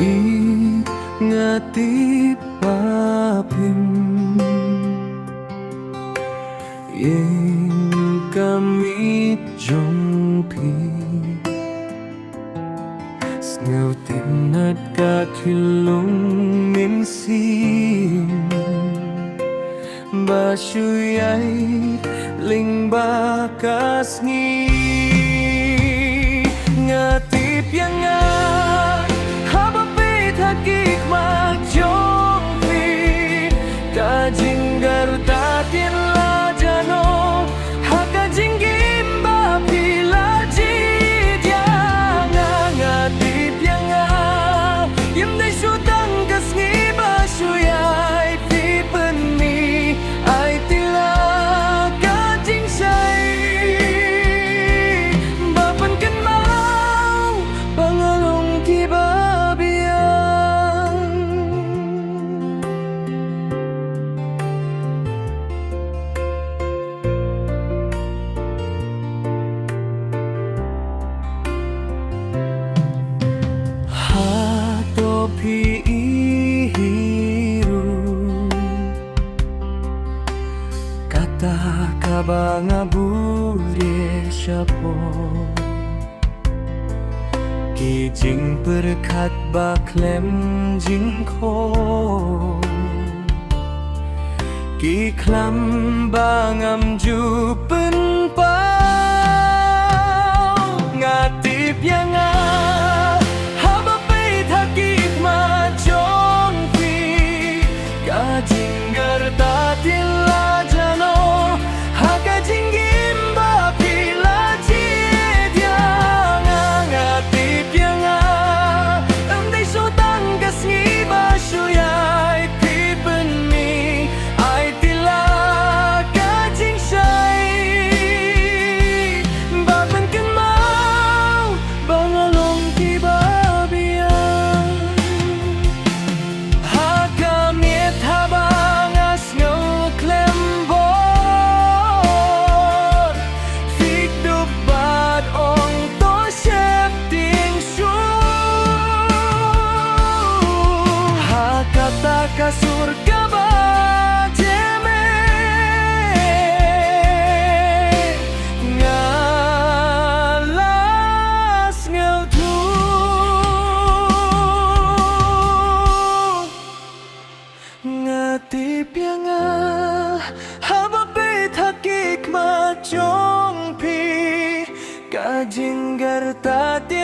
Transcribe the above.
ingati papim ing kami jongpi sneutin at kakilong minsin basuyay lingbakas ngi ngatip yang nga habapit hakik magjongpi kajinggar tatin lajano hakajinggim bapila jidyanga ngatip yang nga yamday sutang kasngi basuyay tipeni ay tila kajing say bapan kan mau pangalong kibabiang hatopi kata kabanga bure siapo kijing berkat baklem jingko kiklam bangam jupen pau ngatip yang habapit hakik majongpi kajinggar tatil lajano hakajinggim bapila jidyanga ngatip yang amday sutang kasngi basuyay tipeni ay tila kajing say bapan kan mau bangalong kibabiang hakamit habang asngaw klembon fikdubad ong to septing su hakata kasurga ba jeme ngalas ngaw tu ngatip yang habapit hakik majongpi kajinggar tati